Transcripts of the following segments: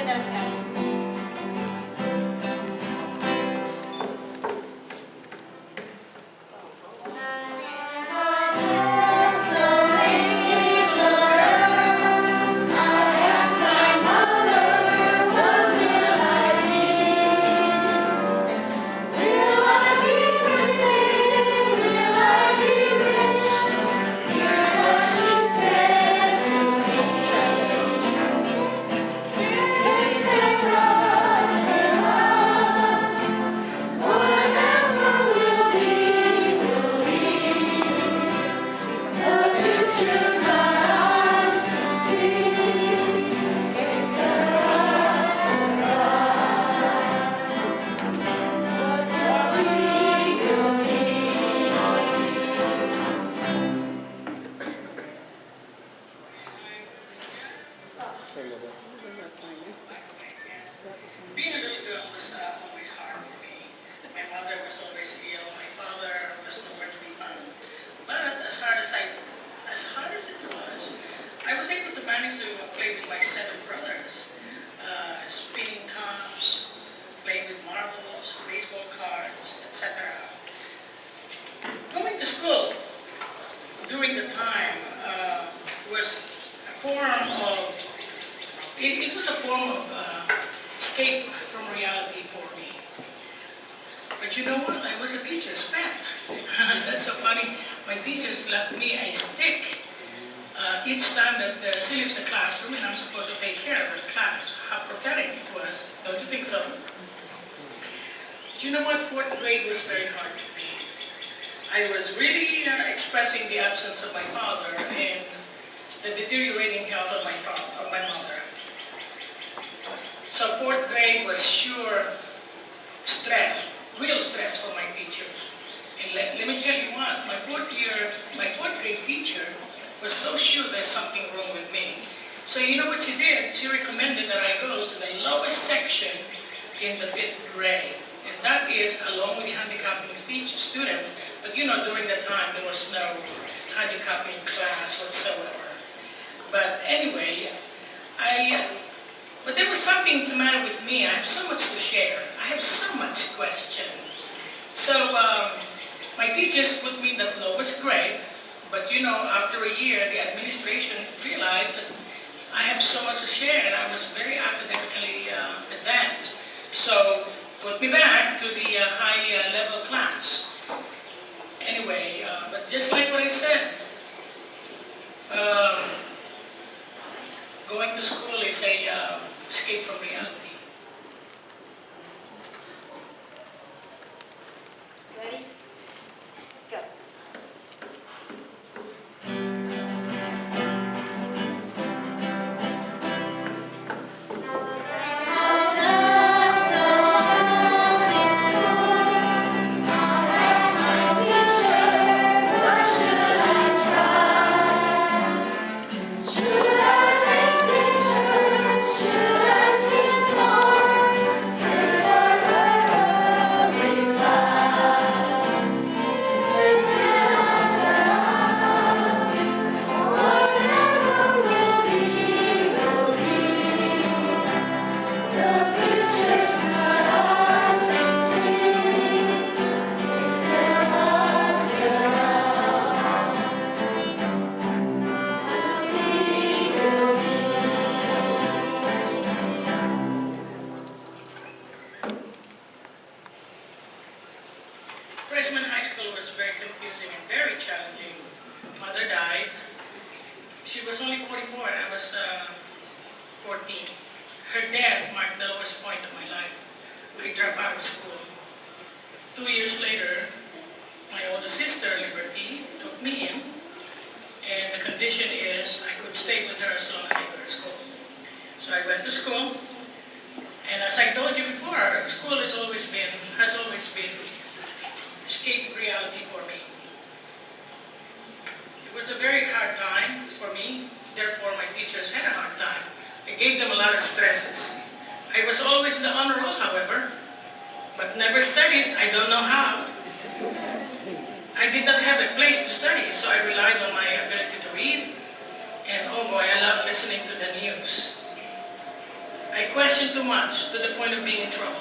with us, guys. Being a little girl was always hard for me. My mother was always ill. My father was nowhere to be found. But as hard as it was, I was able to manage to play with my 7 brothers, spinning tops, playing with marbles, baseball cards, etc. Going to school during the time was a form of it was a form of escape from reality for me. But you know what? I was a teacher's pet. That's so funny. My teachers left me a stick each time that she leaves the classroom and I'm supposed to take care of the class. How pathetic it was. Don't you think so? You know what? 4th grade was very hard for me. I was really expressing the absence of my father and the deteriorating health of my mother. So 4th grade was sure stress, real stress for my teachers. And let me tell you what, my 4th grade teacher was so sure there's something wrong with me. So you know what she did? She recommended that I go to the lowest section in the 5th grade. And that is along with the handicapping students. But you know, during that time, there was no handicapping class whatsoever. But anyway, but there was something the matter with me. I have so much to share. I have so much questions. So my teachers put me in the lowest grade, but you know, after a year, the administration realized that I have so much to share, and I was very academically advanced. So put me back to the high level class. Anyway, but just like what I said, going to school is a escape from reality. Ready? Go. Freshman high school was very confusing and very challenging. Mother died. She was only 44 and I was 14. Her death marked the lowest point of my life. I dropped out of school. 2 years later, my older sister, Liberty, took me in, and the condition is I could stay with her as long as I go to school. So I went to school, and as I told you before, school has always been escape reality for me. It was a very hard time for me, therefore my teachers had a hard time. I gave them a lot of stresses. I was always in the honor roll, however, but never studied. I don't know how. I did not have a place to study, so I relied on my ability to read, and oh boy, I love listening to the news. I I questioned too much to the point of being in trouble.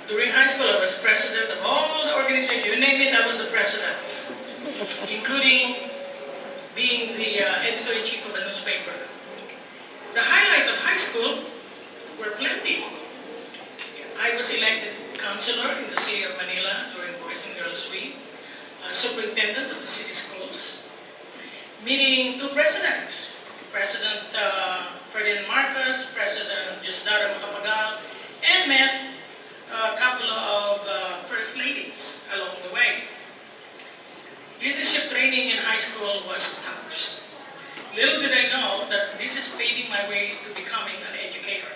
During high school, I was president of all the organizations. You name it, I was the president, including being the editor-in-chief of a newspaper. The highlight of high school were plenty. I was elected councilor in the city of Manila during Boys and Girls Week, superintendent of the city schools, meeting two presidents, President Ferdinand Marcos, President Diosdado Macapagal, and met a couple of first ladies along the way. Leadership training in high school was tough. Little did I know that this is paving my way to becoming an educator.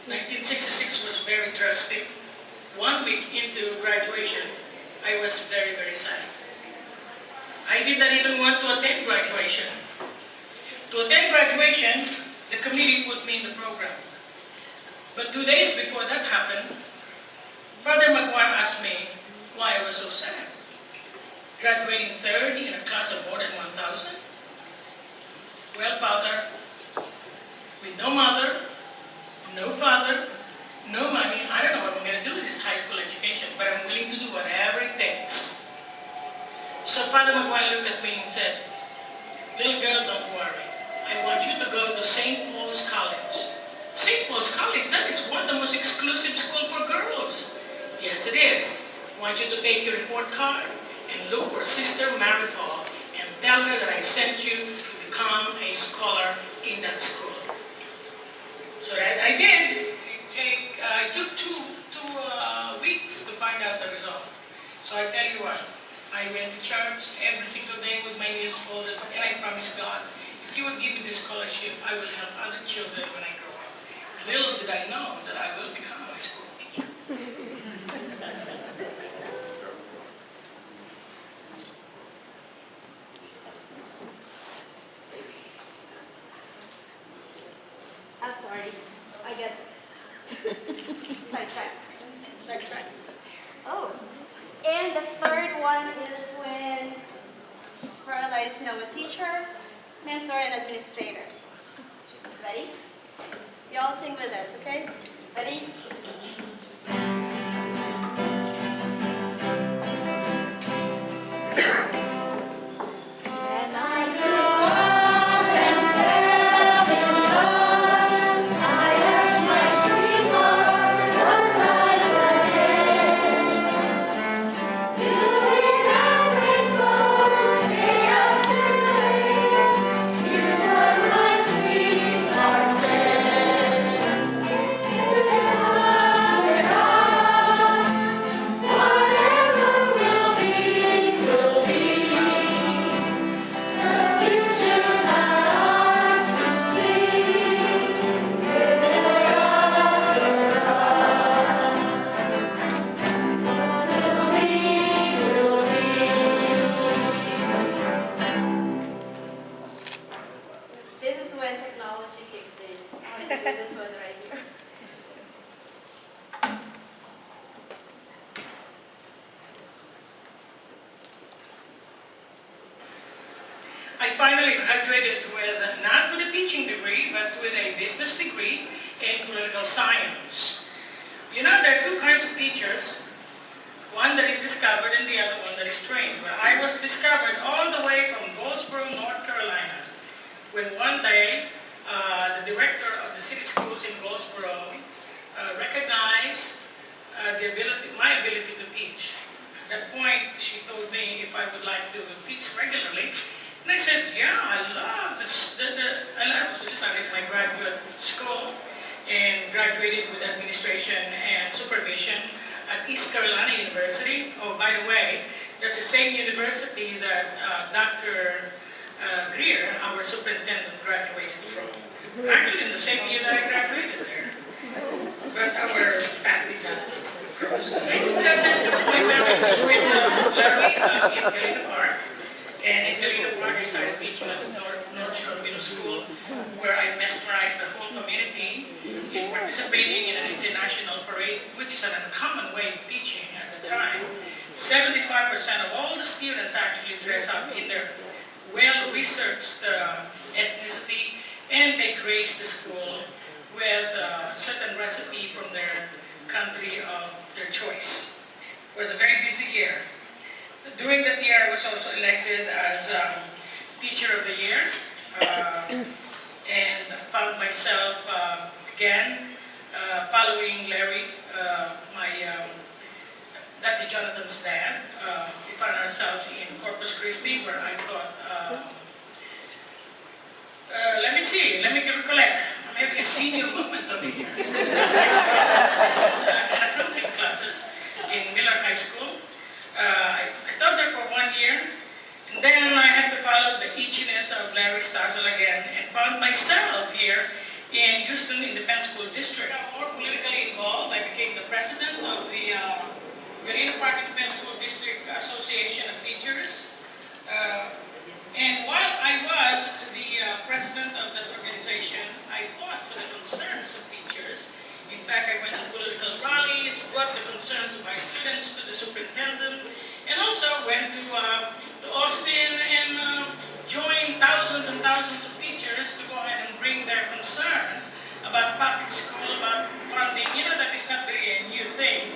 1966 was very drastic. 1 week into graduation, I was very, very sad. I did not even want to attend graduation. To attend graduation, the committee put me in the program. But 2 days before that happened, Father Maguire asked me why I was so sad. Graduating third in a class of more than 1,000? Well, Father, with no mother, no father, no money, I don't know what I'm going to do with this high school education, but I'm willing to do whatever it takes. So Father Maguire looked at me and said, little girl, don't worry. I want you to go to St. Paul's College. St. Paul's College, that is one of the most exclusive schools for girls. Yes, it is. I want you to take your report card and look for Sister Mary Paul and tell her that I sent you to become a scholar in that school. So I did. It took two weeks to find out the result. So I tell you what, I went to church every single day with my knees folded, and I promised God, if you would give me this scholarship, I will help other children when I grow up. Little did I know that I will become a high school teacher. I'm sorry. I get sidetracked. Oh. And the third one is when Perla is now a teacher, mentor, and administrator. Ready? You all sing with us, okay? Ready? I finally graduated with, not with a teaching degree, but with a business degree in political science. You know, there are two kinds of teachers, one that is discovered and the other one that is trained. But I was discovered all the way from Goldsboro, North Carolina, when one day the director of the city schools in Goldsboro recognized my ability to teach. At that point, she told me if I would like to teach regularly. And I said, yeah, I love this. So I started my graduate school and graduated with administration and supervision at East Carolina University. Oh, by the way, that's the same university that Dr. Greer, our superintendent, graduated from. Actually, in the same year that I graduated there. But our path did not cross. I accepted my marriage with Larry in Galena Park. And in Galena Park, I started teaching at the North Shore Middle School, where I mesmerized the whole community in participating in an international parade, which is an uncommon way of teaching at the time. 75% of all the students actually dress up in their well-researched ethnicity and they graced the school with a certain recipe from their country of their choice. It was a very busy year. During that year, I was also elected as Teacher of the Year, and found myself again following Larry, that is Jonathan's dad. We found ourselves in Corpus Christi, where I thought, let me recollect. I'm having a senior moment over here. This is an accounting classes in Miller High School. I taught there for 1 year, and then I had to follow the itchiness of Larry Stossel again, and found myself here in Houston Independent School District. I'm more politically involved. I became the president of the Galena Park Independent School District Association of Teachers. And while I was the president of that organization, I fought for the concerns of teachers. In fact, I went to political rallies, brought the concerns of my students to the superintendent, and also went to Austin and joined thousands and thousands of teachers to go ahead and bring their concerns about public school, about funding. You know, that is not really a new thing,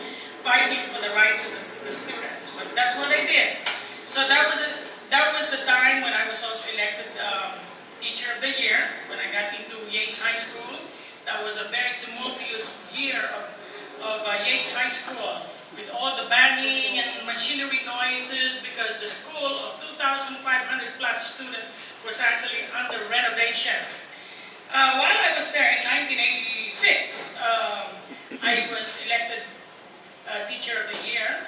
fighting for the rights of the students. But that's what I did. So that was the time when I was also elected Teacher of the Year, when I got into Yates High School. That was a very tumultuous year of Yates High School, with all the banging and machinery noises, because the school of 2,500 plus students was actually under renovation. While I was there in 1986, I was elected Teacher of the Year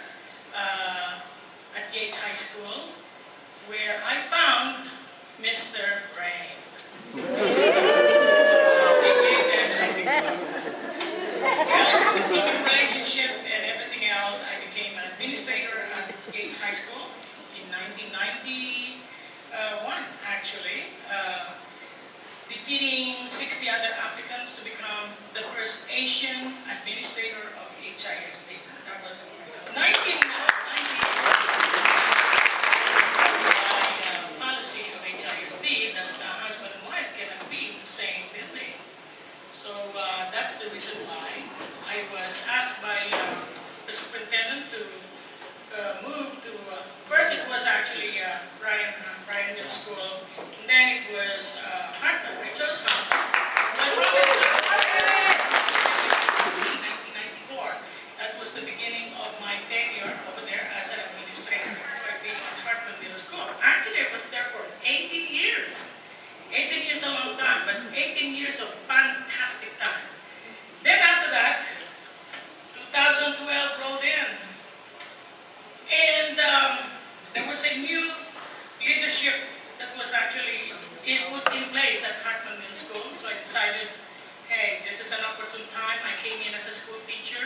at Yates High School, where I found Mr. Brame. Well, looking relationship and everything else, I became an administrator at Yates High School in 1991, actually, defeating 60 other applicants to become the first Asian administrator of HISD. That was 1990. Policy of HISD that husband and wife cannot be in the same building. So that's the reason why I was asked by the superintendent to move to, first it was actually Bryan Middle School, and then it was Hartman. I chose Hartman. So I promised in 1994. That was the beginning of my tenure over there as an administrator, by being at Hartman Middle School. Actually, I was there for 18 years. 18 years is a long time, but 18 years of fantastic time. Then after that, 2012 rolled in. And there was a new leadership that was actually put in place at Hartman Middle School. So I decided, hey, this is an opportune time. I came in as a school teacher.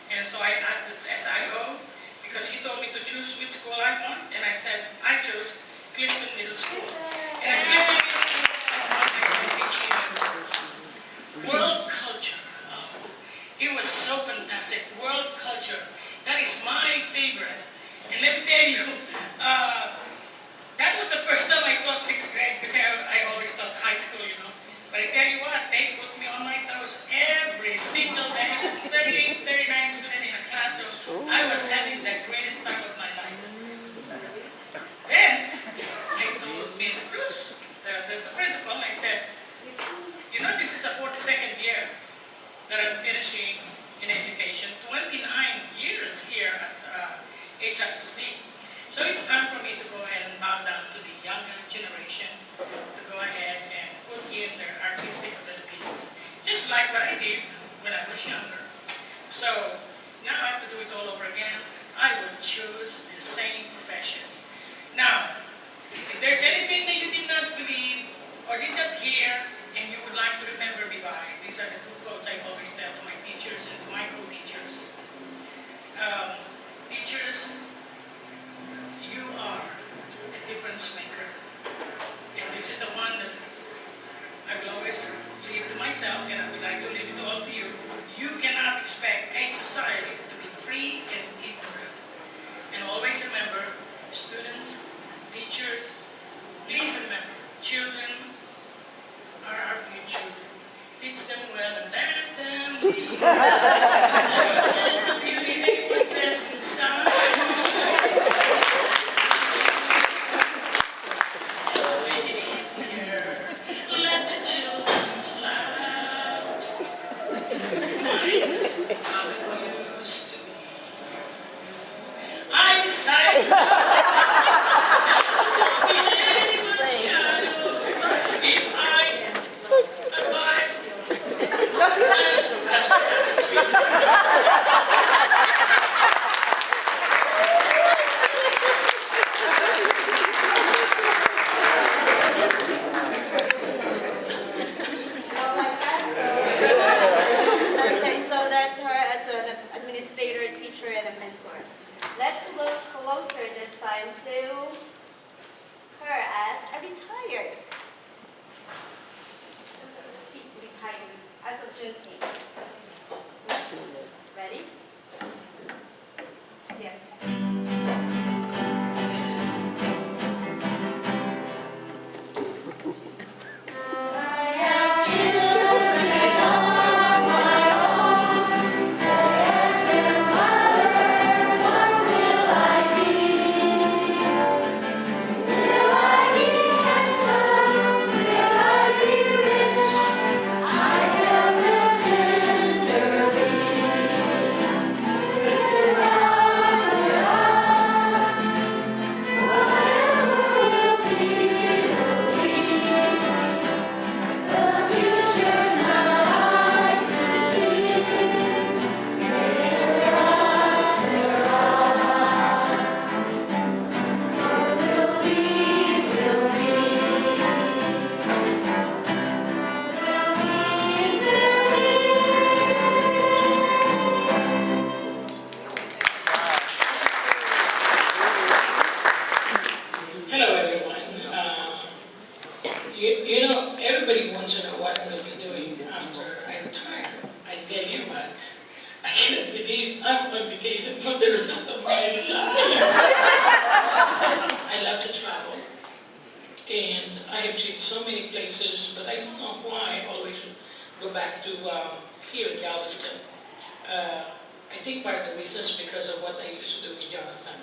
And so I asked the SIO, because he told me to choose which school I want. And I said, I chose Clifton Middle School. And at Clifton Middle School, I found myself teaching world culture. Oh, it was so fantastic. World culture. That is my favorite. And let me tell you, that was the first time I taught 6th grade, because I always taught high school, you know. But I tell you what, they put me on my toes every single day. 38, 39 students in a classroom. I was having the greatest time of my life. Then, I told Miss Cruz, the principal, I said, you know, this is the 42nd year that I'm finishing in education. 29 years here at HISD. So it's time for me to go ahead and bow down to the younger generation, to go ahead and put in their artistic abilities, just like what I did when I was younger. So now I have to do it all over again. I will choose the same profession. Now, if there's anything that you did not believe or did not hear and you would like to remember me by, these are the two quotes I always tell to my teachers and to my co-teachers. Teachers, you are a difference maker. And this is the one that I will always leave to myself, and I would like to leave it to all of you. You cannot expect a society to be free and ignorant. And always remember, students, teachers, please remember, children are our all the beauty they possess inside. Make it easier. Let the children laugh. Mind how it used to be. I decided not to be anyone's shadow if I abide. That's what happened to me. Oh my God. Okay, so that's her as an administrator, teacher, and a mentor. Let's look closer this time to her as a retired. Retired as of June 8th. Ready? Yes. Hello, everyone. You know, everybody wants to know what I'm going to be doing after I retire. I tell you what, I can't believe I'm on vacation for the rest of my life. I love to travel, and I have seen so many places, but I don't know why I always go back to here in Galveston. I think part of the reason is because of what I used to do with Jonathan.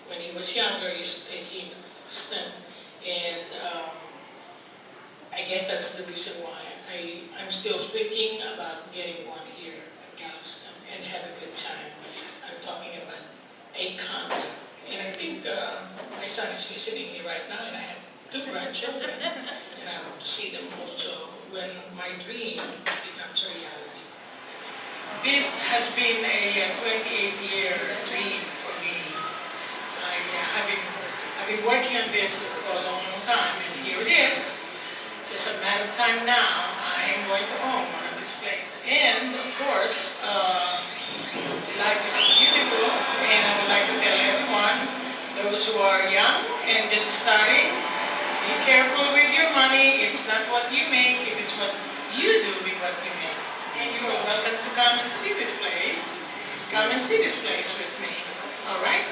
When he was younger, I used to take him to Galveston, and I guess that's the reason why I'm still thinking about getting one here at Galveston and have a good time. I'm talking about a condo, and I think my son is listening here right now, and I have 2 grandchildren, and I want to see them also when my dream becomes a reality. This has been a 28-year dream for me. I've been working on this for a long, long time, and here it is. Just a matter of time now, I am going to own one of these places. And, of course, life is beautiful, and I would like to tell everyone, those who are young and just starting, be careful with your money. It's not what you make, it is what you do with what you make. And you are welcome to come and see this place. Come and see this place with me. All right?